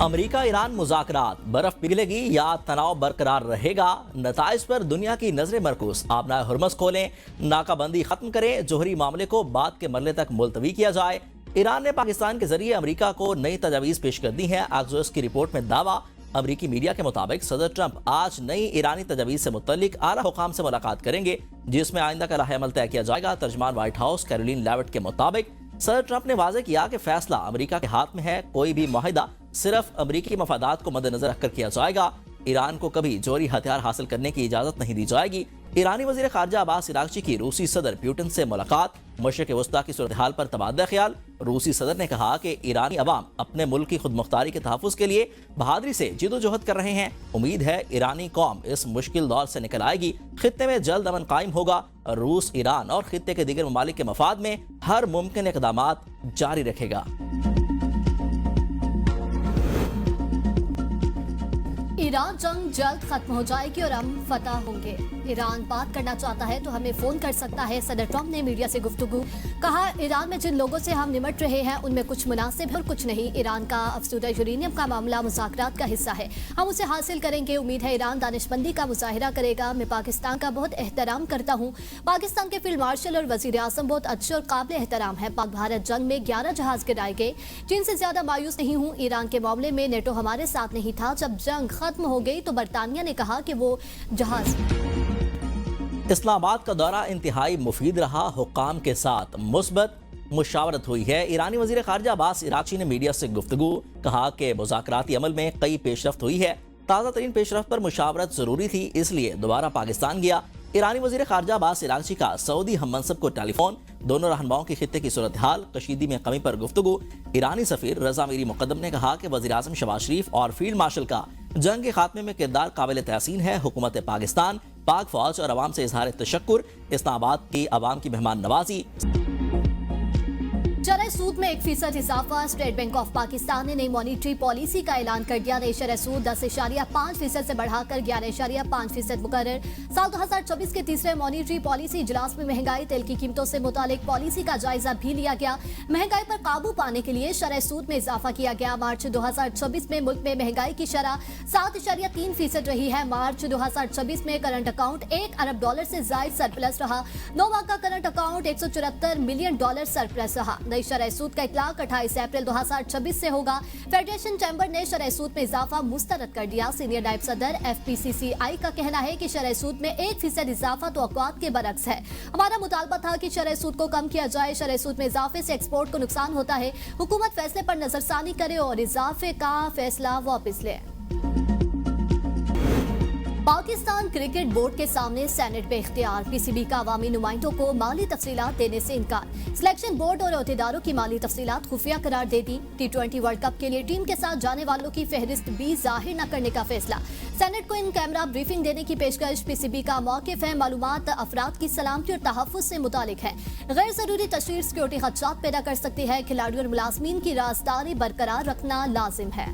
امریکہ ایران مذاکرات برف پگھلے گی یا تناؤ برقرار رہے گا؟ نتائج پر دنیا کی نظریں مرکوز۔ آبنائے ہرمز کھولیں، ناکہ بندی ختم کریں، جوہری معاملے کو بعد کے مرحلے تک ملتوی کیا جائے۔ ایران نے پاکستان کے ذریعے امریکہ کو نئی تجاویز پیش کر دی ہیں۔ ایکسیوس کی رپورٹ میں دعویٰ، امریکی میڈیا کے مطابق صدر ٹرمپ آج نئی ایرانی تجاویز سے متعلق اعلیٰ حکام سے ملاقات کریں گے، جس میں آئندہ کا راہ عمل طے کیا جائے گا۔ ترجمان وائٹ ہاؤس کیرولین لیوٹ کے مطابق صدر ٹرمپ نے واضح کیا کہ فیصلہ امریکہ کے ہاتھ میں ہے، کوئی بھی معاہدہ صرف امریکی مفادات کو مد نظر رکھ کر کیا جائے گا۔ ایران کو کبھی جوہری ہتھیار حاصل کرنے کی اجازت نہیں دی جائے گی۔ ایرانی وزیر خارجہ عباس عراقچی کی روسی صدر پیوٹن سے ملاقات، مشرق وسطیٰ کی صورتحال پر تبادلہ خیال۔ روسی صدر نے کہا کہ ایرانی عوام اپنے ملک کی خود مختاری کے تحفظ کے لیے بہادری سے جدوجہد کر رہے ہیں۔ امید ہے ایرانی قوم اس مشکل دور سے نکل آئے گی، خطے میں جلد امن قائم ہوگا۔ روس ایران اور خطے کے دیگر ممالک کے مفاد میں ہر ممکن اقدامات جاری رکھے گا۔ ایران جنگ جلد ختم ہو جائے گی اور ہم فتح ہوں گے۔ ایران بات کرنا چاہتا ہے تو ہمیں فون کر سکتا ہے، صدر ٹرمپ نے میڈیا سے گفتگو۔ کہا ایران میں جن لوگوں سے ہم نمٹ رہے ہیں ان میں کچھ مناسب ہے اور کچھ نہیں۔ ایران کا افزودہ یورینیم کا معاملہ مذاکرات کا حصہ ہے، ہم اسے حاصل کریں گے۔ امید ہے ایران دانش مندی کا مظاہرہ کرے گا۔ میں پاکستان کا بہت احترام کرتا ہوں۔ پاکستان کے فیلڈ مارشل اور وزیر اعظم بہت اچھے اور قابل احترام ہیں۔ پاک بھارت جنگ میں 11 جہاز گرائے گئے، جن سے زیادہ مایوس نہیں ہوں۔ ایران کے معاملے میں نیٹو ہمارے ساتھ نہیں تھا۔ جب جنگ ختم ہو گئی تو برطانیہ نے کہا کہ وہ جہاز۔ اسلام آباد کا دورہ انتہائی مفید رہا، حکام کے ساتھ مثبت مشاورت ہوئی ہے۔ ایرانی وزیر خارجہ عباس عراقچی نے میڈیا سے گفتگو، کہا کہ مذاکراتی عمل میں کئی پیش رفت ہوئی ہے۔ تازہ ترین پیش رفت پر مشاورت ضروری تھی، اس لیے دوبارہ پاکستان گیا۔ ایرانی وزیر خارجہ عباس عراقچی کا سعودی ہم منصب کو ٹیلی فون، دونوں رہنماؤں کی خطے کی صورتحال، کشیدگی میں کمی پر گفتگو۔ ایرانی سفیر رضا میری مقدم نے کہا کہ وزیر اعظم شہباز شریف اور فیلڈ مارشل کا جنگ کے خاتمے میں کردار قابل تحسین ہے۔ حکومت پاکستان، پاک فوج اور عوام سے اظہار تشکر۔ اسلام آباد کی عوام کی مہمان نوازی۔ شرح سود میں 1% اضافہ، اسٹیٹ بینک آف پاکستان نے نئی مانیٹری پالیسی کا اعلان کر دیا۔ نئی شرح سود 10.5% سے بڑھا کر 11.5% مقرر۔ سال 2024 کے تیسرے مانیٹری پالیسی اجلاس میں مہنگائی، تیل کی قیمتوں سے متعلق پالیسی کا جائزہ بھی لیا گیا۔ مہنگائی پر قابو پانے کے لیے شرح سود میں اضافہ کیا گیا۔ مارچ 2024 میں ملک میں مہنگائی کی شرح 7.3% رہی ہے۔ مارچ 2024 میں کرنٹ اکاؤنٹ $1 ارب سے زائد سرپلس رہا۔ 9 ماہ کا کرنٹ اکاؤنٹ $174 ملین سرپلس رہا۔ نئی شرح سود کا اطلاق 28 اپریل 2026 سے ہوگا۔ فیڈریشن چیمبر نے شرح سود میں اضافہ مسترد کر دیا۔ سینئر نائب صدر FPCCI کا کہنا ہے کہ شرح سود میں 1% اضافہ توقعات کے برعکس ہے۔ ہمارا مطالبہ تھا کہ شرح سود کو کم کیا جائے۔ شرح سود میں اضافے سے ایکسپورٹ کو نقصان ہوتا ہے۔ حکومت فیصلے پر نظر ثانی کرے اور اضافے کا فیصلہ واپس لے۔ پاکستان کرکٹ بورڈ کے سامنے سینٹ پہ اختیار، PCB کا عوامی نمائندوں کو مالی تفصیلات دینے سے انکار۔ سلیکشن بورڈ اور عہدیداروں کی مالی تفصیلات خفیہ قرار دے دی۔ T20 ورلڈ کپ کے لیے ٹیم کے ساتھ جانے والوں کی فہرست بھی ظاہر نہ کرنے کا فیصلہ۔ سینٹ کو ان کیمرہ بریفنگ دینے کی پیشکش۔ PCB کا موقف ہے، معلومات افراد کی سلامتی اور تحفظ سے متعلق ہے۔ غیر ضروری تشہیر سیکیورٹی خدشات پیدا کر سکتی ہے۔ کھلاڑیوں اور ملازمین کی رازداری برقرار رکھنا لازم ہے۔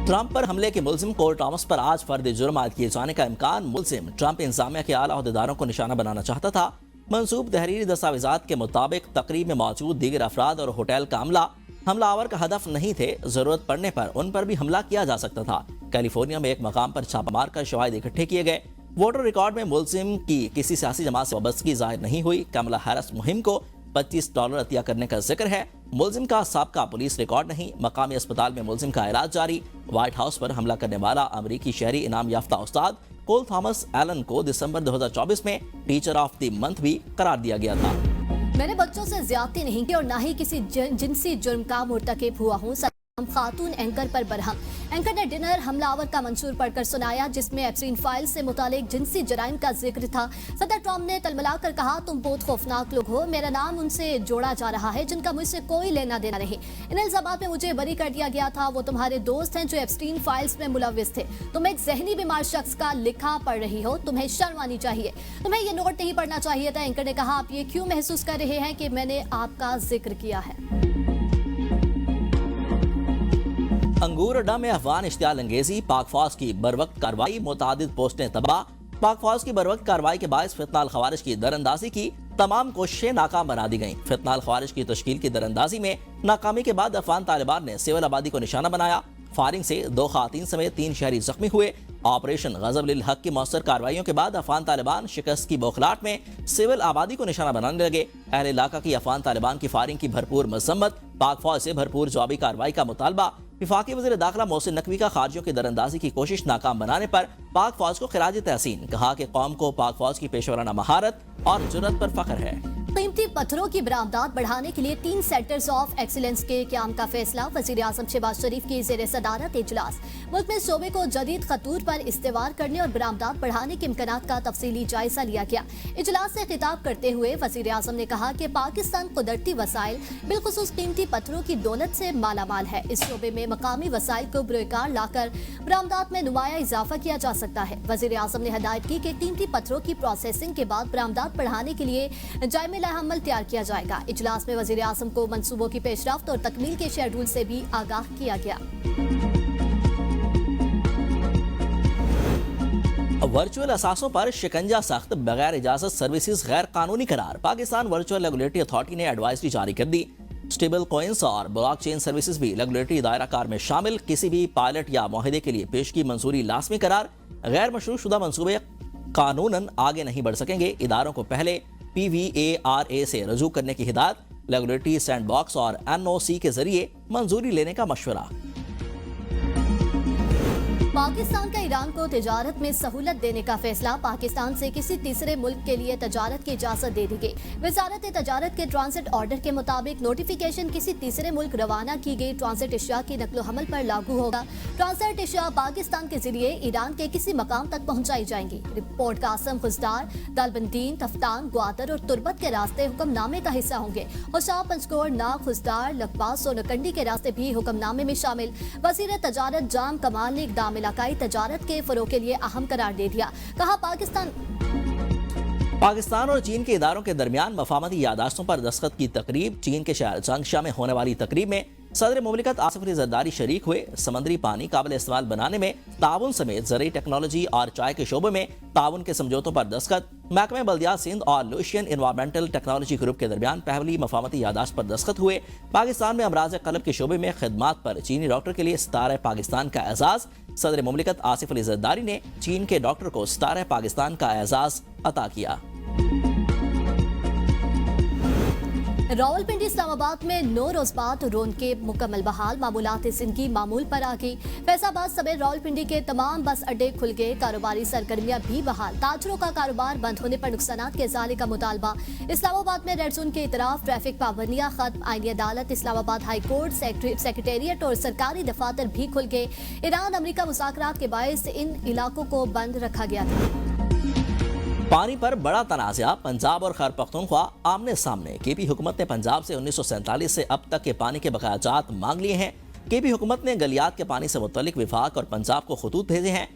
ٹرمپ پر حملے کے ملزم کول ٹامس پر آج فرد جرم عائد کیے جانے کا امکان۔ ملزم ٹرمپ انتظامیہ کے اعلیٰ عہدیداروں کو نشانہ بنانا چاہتا تھا۔ منسوب تحریری دستاویزات کے مطابق تقریب میں موجود دیگر افراد اور ہوٹل کا حملہ آور کا ہدف نہیں تھے۔ ضرورت پڑنے پر ان پر بھی حملہ کیا جا سکتا تھا۔ کیلیفورنیا میں ایک مقام پر چھاپہ مار کر شواہد اکٹھے کیے گئے۔ ووٹر ریکارڈ میں ملزم کی کسی سیاسی جماعت سے وابستگی ظاہر نہیں ہوئی۔ کملا ہیرس مہم کو $25 عطیہ کرنے کا ذکر ہے۔ ملزم کا سابقہ پولیس ریکارڈ نہیں۔ مقامی اسپتال میں ملزم کا علاج جاری۔ وائٹ ہاؤس پر حملہ کرنے والا امریکی شہری انعام یافتہ استاد کول تھامس ایلن کو دسمبر 2024 میں ٹیچر آف دی منتھ بھی قرار دیا گیا تھا۔ میں نے بچوں سے زیادتی نہیں کی اور نہ ہی کسی جنسی جرم کا مرتکب ہوا ہوں۔ خاتون اینکر پر برہم۔ اینکر نے ڈنر حملہ آور کا منشور پڑھ کر سنایا، جس میں ایپسٹین فائل سے متعلق جنسی جرائم کا ذکر تھا۔ صدر ٹرمپ نے تلملا کر کہا، تم بہت خوفناک لوگ ہو، میرا نام ان سے جوڑا جا رہا ہے جن کا مجھ سے کوئی لینا دینا نہیں۔ ان الزامات میں مجھے بری کر دیا گیا تھا۔ وہ تمہارے دوست ہیں جو ایپسٹین فائلز میں ملوث تھے۔ تم ایک ذہنی بیمار شخص کا لکھا پڑھ رہی ہو، تمہیں شرم آنی چاہیے، تمہیں یہ نوٹ نہیں پڑھنا چاہیے تھا۔ اینکر نے کہا، آپ یہ کیوں محسوس کر رہے ہیں کہ میں نے آپ کا ذکر کیا ہے؟ انگور اڈا میں افغان اشتعال انگیزی، پاک فوج کی بروقت کارروائی، متعدد پوسٹیں تباہ۔ पाक फौज की बरवक्त कार्रवाई के बायस फितनाल खवारिज की दरअंदाजी की तमाम कोशिशें नाकाम बना दी गईं। फितनाल खवारिज की तश्कील की दरअंदाजी में नाकामी के बाद अफगान तालिबान ने सिविल आबादी को निशाना बनाया। फायरिंग से 2 खातीन समेत 3 शहरी जख्मी हुए। ऑपरेशन गजब लिल हक की मौसर कार्रवाइयों के बाद अफगान तालिबान शिकस्त की बौखलाहट में सिविल आबादी को निशाना बनाने लगे। अहले इलाका की अफगान तालिबान की फायरिंग की भरपूर मजम्मत, पाक फौज से भरपूर जवाबी कार्रवाई का मुतालबा। वफाकी वज़ीर दाखिला मोहसिन नकवी का खारजियों की दरअंदाजी की कोशिश नाकाम बनाने पर पाक फौज को खिराज तहसीन, कहा कि कौम को पाक फौज की पेशेवराना महारत और जुर्रत पर फख्र है। कीमती पत्थरों की बरामदात बढ़ाने के लिए 3 सेंटर्स ऑफ एक्सीलेंस के क़याम का फैसला। वज़ीर आज़म शहबाज शरीफ की ज़ेर सदारत इजलास। मुल्क में शोबे को जदीद खतूर पर इस्तेमाल करने और बरामदात बढ़ाने के इम्कानात का तफसीली जायजा लिया गया। इजलास से खिताब करते हुए वज़ीर आज़म ने कहा कि पाकिस्तान कुदरती वसाइल बिलखुसूस कीमती पत्थरों की दौलत से मालामाल है। इस शोबे में मकामी वसाइल को बुरोकार लाकर बरामदात में नुमाया इजाफा किया जा सकता है। वज़ीर आज़म ने हदायत की कि कीमती पत्थरों की प्रोसेसिंग के बाद बरामदात बढ़ाने के लिए जायमिल अमल तैयार किया जाएगा। इजलास में वज़ीर आज़म को मंसूबों की पेशरफ्त और तकमील के शेड्यूल से भी आगाह किया गया। वर्चुअल असासों पर शिकंजा सख्त, बगैर इजाजत सर्विसेज गैर कानूनी करार। पाकिस्तान वर्चुअल रेगुलेटरी अथॉरिटी ने एडवाइजरी जारी कर दी। स्टेबल कॉइंस और ब्लॉकचेन सर्विसेज भी रेगुलेटरी दायरा कार में शामिल। किसी भी पायलट या मुआहदे के लिए पेश की मंजूरी लाजमी करार। गैर मशरूत शुदा मंसूबे कानूनन आगे नहीं बढ़ सकेंगे। इदारों को पहले PVARA से रजू करने की हिदायत। रेगुलेटरी सैंडबॉक्स और NOC के जरिए मंजूरी लेने का मशवरा। पाकिस्तान का ईरान को तिजारत में सहूलत देने का फैसला। पाकिस्तान से किसी तीसरे मुल्क के लिए तजारत की इजाजत दे दी गई। वजारत तजारत के ट्रांसिट ऑर्डर के मुताबिक नोटिफिकेशन किसी तीसरे मुल्क रवाना की गई ट्रांसिट अशिया की नकलो हमल पर लागू होगा। ट्रांसिट अशिया पाकिस्तान के जरिए ईरान के किसी मकाम तक पहुँचाई जाएंगी। रिपोर्ट कासम, खुजदार, दालबंदीन, तफ्तान, ग्वादर और तुर्बत के रास्ते हुक्मनामे का हिस्सा होंगे। होशाब, पंचकोर, नाग, खुजदार, लकबास और नकंडी के रास्ते भी हुक्मनामे में शामिल। वजीर तजारत जाम कमाल ने इक़दाम इलाकाई तजारत के फरोग के लिए अहम करार दे दिया। कहा पाकिस्तान और चीन के इदारों के दरमियान मफाहमती यादाश्तों पर दस्तखत की तकरीब। चीन के शहर चांगशा में होने वाली तकरीब में सदर मुमलिकत आसिफ अली जरदारी शरीक हुए। समंदरी पानी काबिल इस्तेमाल बनाने में ताउन समेत ज़रूरी टेक्नोलॉजी और चाय के शोबे में ताउन के समझौतों पर दस्तखत। महकमे बल्दियात सिंध और लुशियन इन्वायरमेंटल टेक्नोलॉजी ग्रुप के दरमियान पहली मफाहमती यादाश्त पर दस्तखत हुए। पाकिस्तान में अमराज कल्ब के शोबे में खिदमात पर चीनी डॉक्टर के लिए सितारा पाकिस्तान का एजाज। सदर मुमलिकत आसिफ अली जरदारी ने चीन के डॉक्टर को सितारा पाकिस्तान का एजाज अता किया। रावलपिंडी इस्लामाबाद में 9 रोज बाद रौनके मुकम्मल बहाल। मामूलात जिंदगी मामूल पर आ गई। फैसलाबाद समेत रावलपिंडी के तमाम बस अड्डे खुल गए। कारोबारी सरगर्मियां भी बहाल। ताजरों का कारोबार बंद होने पर नुकसानात के इजाले का मुतालबा। इस्लामाबाद में रेड जोन के इतराफ ट्रैफिक पाबंदियां खत्म। आईनी अदालत, इस्लामाबाद हाई कोर्ट, सेक्रेटेरिएट और सरकारी दफातर भी खुल गए। ईरान अमरीका मुज़ाकरात के बायस इन इलाकों को बंद रखा गया था। पानी पर बड़ा तनाज़ा। पंजाब और खैबर पख्तूनख्वा आमने सामने। केपी हुकूमत ने पंजाब से 1947 से अब तक के पानी के बकायाजात मांग लिए हैं। केपी हुकूमत ने गलियात के पानी से मुतल्लिक विफाक और पंजाब को खतूत भेजे हैं,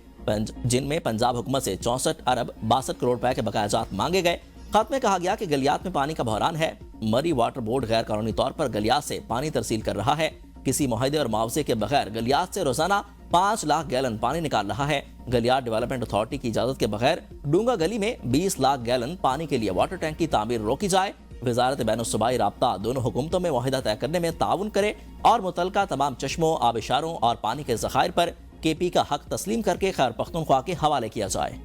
जिनमें पंजाब हुकूमत से 64 अरब 62 करोड़ रुपए के बकायाजात मांगे गए। खत में कहा गया कि गलियात में पानी का बहरान है। मरी वाटर बोर्ड गैर कानूनी तौर पर गलियात से पानी तरसील कर रहा है। किसी मुआहदे और मुआवजे के बगैर गलियात से रोजाना 5 लाख गैलन पानी निकाल रहा है। गलियात डेवलपमेंट अथॉरिटी की इजाजत के बगैर डूंगा गली में 20 लाख गैलन पानी के लिए वाटर टैंक की तामीर रोकी जाए। वजारत बैनुस्सूबाई राब्ता दोनों हुकूमतों में मुआहिदा तय करने में ताउन करे और मुतलका तमाम चश्मों, आबिशारों और पानी के ज़खायर पर केपी का हक तस्लीम करके खैबर पख्तूनख्वा के हवाले किया जाए।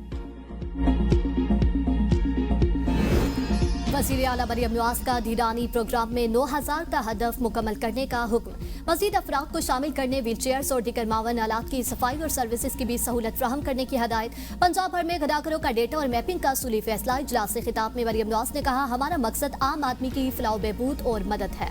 वज़ीर आला मरियम नवाज का धीरानी प्रोग्राम में 9000 का हदफ मुकम्मल करने का हुक्म। मज़ीद अफराद को शामिल करने, व्हील चेयर्स और दीगर मावन आलात की सफाई और सर्विसेज की भी सहूलत फराहम करने की हदायत। पंजाब भर में घराघरों का डेटा और मैपिंग का सूली फैसला। इजलास से खिताब में मरियम नवाज ने कहा, हमारा मकसद आम आदमी की फलाह बहबूद और मदद है।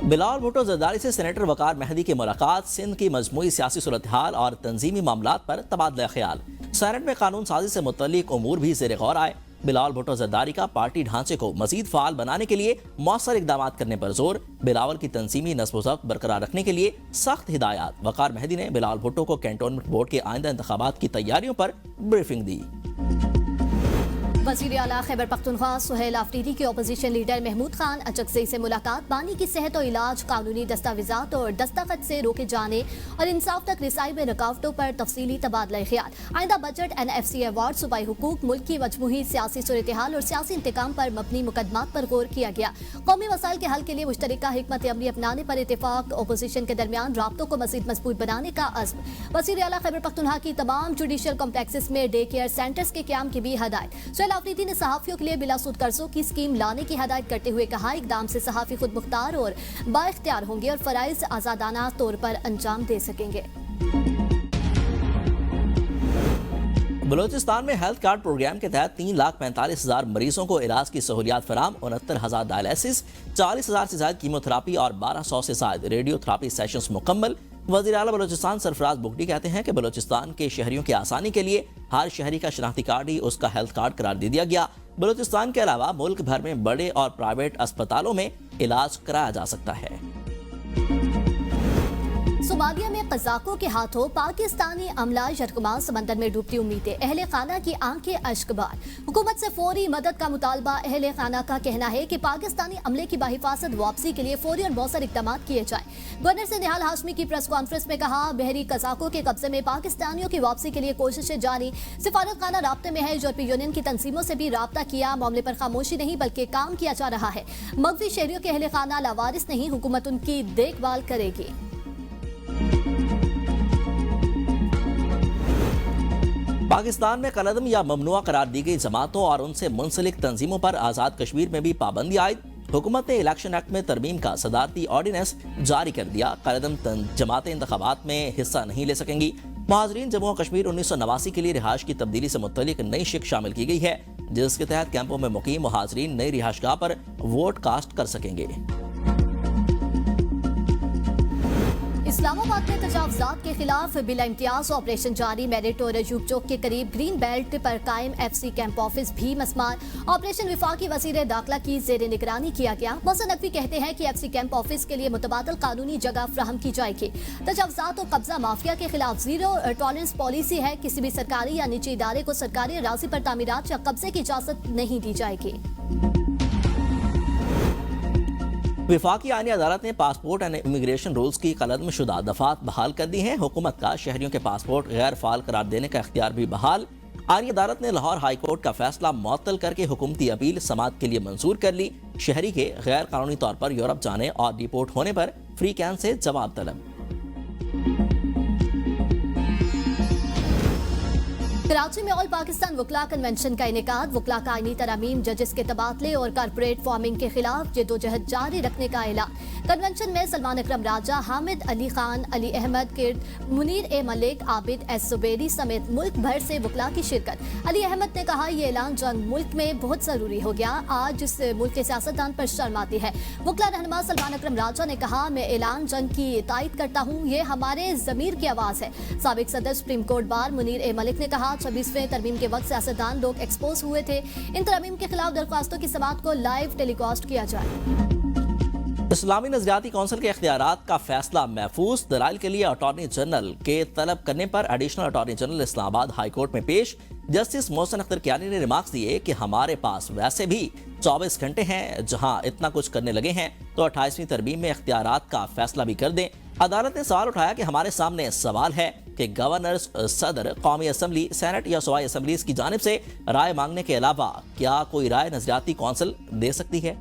बिलावल भुट्टो जरदारी से सेनेटर वकार मेहदी की मुलाकात। सिंध की मजमूई सियासी सूरत हाल और तंजीमी मामलात पर तबादला ख्याल। सेनेट में कानून साजी से मुतल्लिक उमूर भी ज़ेर गौर आए। बिलावल भुट्टो जरदारी का पार्टी ढांचे को मजीद फाल बनाने के लिए मौसर इकदाम करने पर जोर। बिलावल की तंजीमी नस्ब ज़ब्त बरकरार रखने के लिए सख्त हिदायत। वकार मेहदी ने बिलावल भुट्टो को कैंटोनमेंट बोर्ड के आइंदा इंतखाबात की तैयारियों पर ब्रीफिंग दी। वज़ीर आला खैबर पख्तूनख्वा सुहेल आफरीदी की अपोजिशन लीडर महमूद खान अचकज़ई से मुलाकात। बानी की सेहत और इलाज, कानूनी दस्तावेजात और दस्तखत से रोके जाने और इंसाफ तक रिसाई में रुकावटों पर तफसीली तबादला ख्याल। आइंदा बजट, NFC अवार्ड, सूबाई हुकूक, मुल्क की मजमूई सियासी सूरत-ए-हाल और सियासी इंतकाम पर मबनी मुकदमात पर गौर किया गया। कौमी मसाइल के हल के लिए मुश्तरका हिकमत अमली अपनाने पर इत्तेफाक। अपोजिशन के दरमियान राब्तों को मज़ीद मजबूत बनाने का अज़्म। वज़ीर आला खैबर पख्तूनख्वा की तमाम जुडिशल कॉम्प्लेक्सेस में डे केयर सेंटर्स के क़याम की भी हदायत। सुहेल आफरीदी ने सहाफ़ियों के लिए बिलासूद कर्जों की स्कीम लाने की हदायत करते हुए कहा, इक़दाम से सहाफ़ी खुद मुख्तार और बाइख्तियार होंगे और फ़राइज़ आज़ादाना तौर पर अंजाम दे सकेंगे। बलोचिस्तान में हेल्थ कार्ड प्रोग्राम के तहत 3,45,000 मरीजों को इलाज की सहूलियात फराम। 69,000 डायलिसिस, 40,000 से ज्यादा कीमोथेरापी और 1,200 से ज्यादा रेडियोथेरापी सेशंस मुकम्मल। वज़ीर आला बलोचिस्तान सरफराज बुगटी कहते हैं कि बलोचिस्तान के शहरियों की आसानी के लिए हर शहरी का शनाख्ती कार्ड ही उसका हेल्थ कार्ड करार दे दिया गया। बलोचिस्तान के अलावा मुल्क भर में बड़े और प्राइवेट अस्पतालों में इलाज कराया जा सकता है। सोमालिया में कज़ाकों के हाथों पाकिस्तानी अमला यरगमाल समंदर में डूबती उम्मीदें, अहले खाना की आंखें अश्कबार। हुकूमत से फौरी मदद का मुतालबा। अहले खाना का कहना है कि पाकिस्तानी अमले की बाहिफाजत वापसी के लिए फौरी और मौसर इक़दाम किए जाएं। गवर्नर से निहाल हाशमी की प्रेस कॉन्फ्रेंस में कहा, बहरी कज़ाकों के कब्जे में पाकिस्तानियों की वापसी के लिए कोशिशें जारी। सिफारत खाना राब्ते में है। यूरोपीय यूनियन की तंजीमों से भी राब्ता किया। मामले पर खामोशी नहीं बल्कि काम किया जा रहा है। मगवी शहरियों के अहले खाना लावारिस नहीं, हुकूमत उनकी देखभाल करेगी। पाकिस्तान में कलअदम या ममनुआ करार दी गई जमातों और उनसे मुंसलिक तंजीमों पर आज़ाद कश्मीर में भी पाबंदी आयद। हुकूमत ने इलेक्शन एक्ट में तरमीम का सदारती ऑर्डिनेंस जारी कर दिया। कलअदम जमातें इंतखाबात में हिस्सा नहीं ले सकेंगी। महाजरीन जम्मू कश्मीर 1989 के लिए रिहाइश की तब्दीली से मुतल्लिक नई शिक शामिल की गई है, जिसके तहत कैंपों में मुकीम महाजरीन नई रिहाइशगाह पर वोट कास्ट कर सकेंगे। इस्लामाबाद में तजावुज़ात के खिलाफ बिला इम्तियाज ऑपरेशन जारी। मेरिट और अयूब चौक के करीब ग्रीन बेल्ट पर कायम FC कैंप ऑफिस भी मस्मार। ऑपरेशन विफाकी वज़ीर दाखिला की ज़ेर निगरानी किया गया। मोहसिन नकवी कहते हैं कि FC कैंप ऑफिस के लिए मुतबादल कानूनी जगह फ्राहम की जाएगी। तजावुज़ात और कब्जा माफिया के खिलाफ जीरो टॉलरेंस पॉलिसी है। किसी भी सरकारी या निजी इदारे को सरकारी अराज़ी पर तामीरात या कब्जे की इजाज़त नहीं दी जाएगी। विफाकी आईनी अदालत ने पासपोर्ट एंड इमिग्रेशन रूल्स की कलअदम शुदा दफात बहाल कर दी हैं। हुकूमत का शहरियों के पासपोर्ट गैर फाल करार देने का इख्तियार भी बहाल। आईनी अदालत ने लाहौर हाई कोर्ट का फैसला मुअत्तल करके हुकूमती अपील समाअत के लिए मंजूर कर ली। शहरी के गैर कानूनी तौर पर यूरोप जाने और डिपोर्ट होने पर फ्री कैन से जवाब तलब। कराची में ऑल पाकिस्तान वकला कन्वेंशन का इनेकाद। वकला का आईनी तरामीम, जजेस के तबादले और कारपोरेट फार्मिंग के खिलाफ जद्दोजहद जारी रखने का ऐलान। कन्वेंशन में सलमान अकरम राजा, हामिद अली खान, अली अहमद किर्द, मुनीर ए मलिक, आबिद एस जुबैरी समेत मुल्क भर से वकला की शिरकत। अली अहमद ने कहा, ये ऐलान जंग मुल्क में बहुत जरूरी हो गया। आज इस मुल्क के सियासतदान पर शर्म आती है। वकला रहनुमा सलमान अकरम राजा ने कहा, मैं ऐलान जंग की तायद करता हूँ, ये हमारे ज़मीर की आवाज़ है। साबिक सदर सुप्रीम कोर्ट बार मुनीर ए मलिक ने कहा, 26वें तरमीम के वक्त सियासतदान लोग एक्सपोज हुए थे। इन तरमीम के खिलाफ दरख्वास्तों की समाअत को लाइव टेलीकास्ट किया जाए। इस्लामी नजरियाती कौंसिल के इख्तियारात का फैसला महफूज। दलाइल के लिए अटॉर्नी जनरल के तलब करने पर additional attorney general Islamabad high court में पेश। जस्टिस मोहसिन अख्तर कियानी ने रिमार्क्स दिए कि हमारे पास वैसे भी 24 घंटे हैं, जहां इतना कुछ करने लगे हैं तो 28वीं तरमीम में इख्तियारात का फैसला भी कर दें। अदालत ने सवाल उठाया कि हमारे सामने सवाल है कि गवर्नर्स, सदर, कौमी असम्बली, सेनेट या सूबाई असम्बलीज की जानिब से राय मांगने के अलावा क्या कोई राय नजरियाती कौंसिल दे सकती है?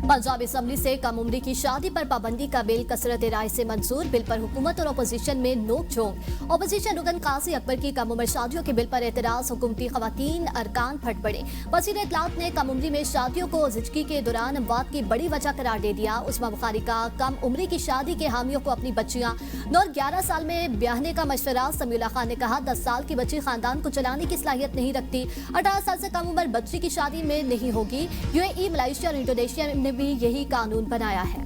पंजाब असम्बली से कम उम्री की शादी पर पाबंदी का बिल कसरत राय से मंजूर। बिल पर हुकूमत और अपोजिशन में नोक झोंक। अपोजिशन रुकन काजी अकबर की कम उम्र शादियों के बिल पर एतराज। हुकूमती खवातीन अरकान फट पड़े। वज़ीर इत्तलात ने कम उम्री में शादियों को ज़िंदगी के दौरान अमवात की बड़ी वजह करार दे दिया। उस्मा बुखारी का कम उम्री की शादी के हामियों को अपनी बच्चियां 9 और 11 साल में ब्याहने का मशवरा। समीउल्ला खान ने कहा, 10 साल की बच्ची खानदान को चलाने की सलाहियत नहीं रखती। 18 साल से कम उम्र बच्ची की शादी में नहीं होगी। UAE, मलेशिया और इंडोनेशिया ने भी यही कानून बनाया है।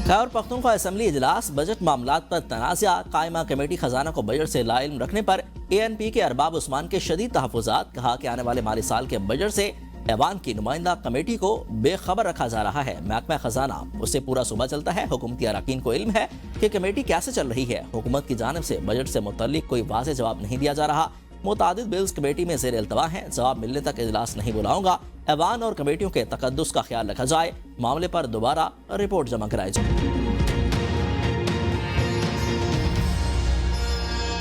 खैबर पख्तूनख्वा असेंबली इजलास। बजट मामलात पर तनाज़ा। कायमा कमेटी खजाना को बजट से लाइल्म रखने पर ANP के अरबाब उस्मान के शदीद तहफ़्फ़ुज़ात। कहा कि आने वाले माली साल के बजट से ऐवान की नुमाइंदा कमेटी को बेखबर रखा जा रहा है। महकमा खजाना उससे पूरा सूबा चलता है। हुकूमती अरकान को इल्म है कि कमेटी कैसे चल रही है। हुकूमत की जानिब से बजट से मुतल्लिक कोई वाज़ेह जवाब नहीं दिया जा रहा। मुतादिद बिल्स कमेटी में ज़ेर इल्तवा हैं। जवाब मिलने तक इजलास नहीं बुलाऊंगा। ऐवान और कमेटियों के तकद्दुस का ख्याल रखा जाए। मामले पर दोबारा रिपोर्ट जमा कराई जाए।